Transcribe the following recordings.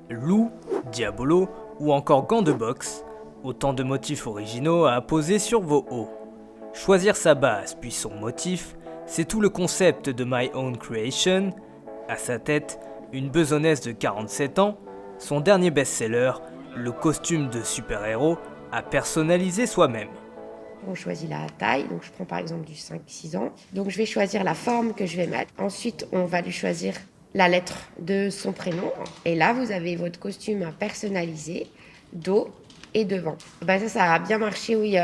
loup, diabolo ou encore gants de boxe, autant de motifs originaux à apposer sur vos hauts. Choisir sa base puis son motif, c'est tout le concept de My Own Creation. À sa tête, une besonnaise de 47 ans, son dernier best-seller, le costume de super-héros à personnaliser soi-même. On choisit la taille, donc je prends par exemple du 5-6 ans. Donc je vais choisir la forme que je vais mettre. Ensuite, on va lui choisir la lettre de son prénom. Et là, vous avez votre costume personnalisé, dos et devant. Ça a bien marché, oui,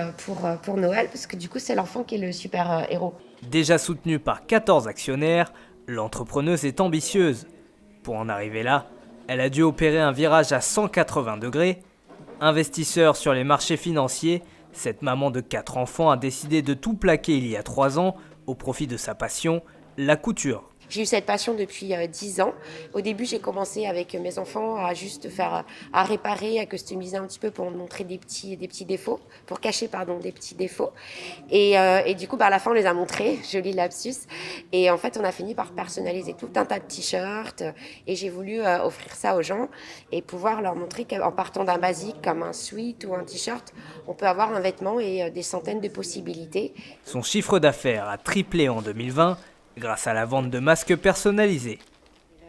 pour Noël, parce que du coup, c'est l'enfant qui est le super-héros. Déjà soutenue par 14 actionnaires, l'entrepreneuse est ambitieuse. Pour en arriver là, elle a dû opérer un virage à 180 degrés. Investisseur sur les marchés financiers, cette maman de 4 enfants a décidé de tout plaquer il y a 3 ans au profit de sa passion, la couture. J'ai eu cette passion depuis 10 ans. Au début, j'ai commencé avec mes enfants à juste à réparer, à customiser un petit peu pour montrer des petits défauts, pour cacher des petits défauts. Et du coup, à la fin, on les a montrés, joli lapsus. Et en fait, on a fini par personnaliser tout un tas de t-shirts. Et j'ai voulu offrir ça aux gens et pouvoir leur montrer qu'en partant d'un basique comme un sweat ou un t-shirt, on peut avoir un vêtement et des centaines de possibilités. Son chiffre d'affaires a triplé en 2020 grâce à la vente de masques personnalisés.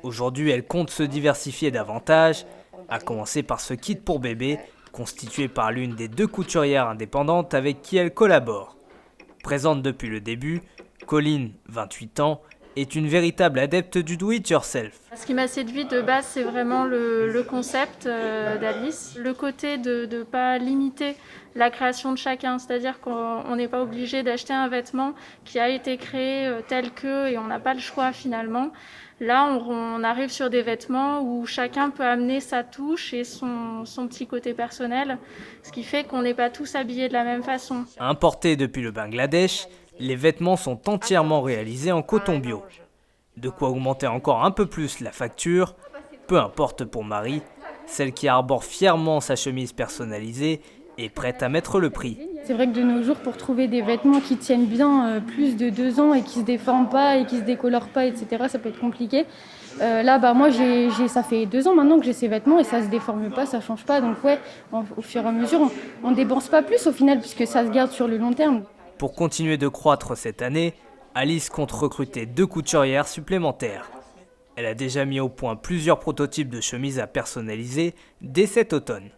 Aujourd'hui, elle compte se diversifier davantage, à commencer par ce kit pour bébé, constitué par l'une des 2 couturières indépendantes avec qui elle collabore. Présente depuis le début, Colline, 28 ans, est une véritable adepte du do-it-yourself. Ce qui m'a séduit de base, c'est vraiment le concept d'Alice. Le côté de ne pas limiter la création de chacun, c'est-à-dire qu'on n'est pas obligé d'acheter un vêtement qui a été créé tel que et on n'a pas le choix finalement. Là, on arrive sur des vêtements où chacun peut amener sa touche et son petit côté personnel, ce qui fait qu'on n'est pas tous habillés de la même façon. Importés depuis le Bangladesh, les vêtements sont entièrement réalisés en coton bio. De quoi augmenter encore un peu plus la facture, peu importe pour Marie, celle qui arbore fièrement sa chemise personnalisée est prête à mettre le prix. C'est vrai que de nos jours, pour trouver des vêtements qui tiennent bien plus de 2 ans et qui se déforment pas et qui se décolorent pas, etc., ça peut être compliqué. Moi, ça fait 2 ans maintenant que j'ai ces vêtements et ça se déforme pas, ça change pas. Donc au fur et à mesure, on dépense pas plus au final puisque ça se garde sur le long terme. Pour continuer de croître cette année, Alice compte recruter 2 couturières supplémentaires. Elle a déjà mis au point plusieurs prototypes de chemises à personnaliser dès cet automne.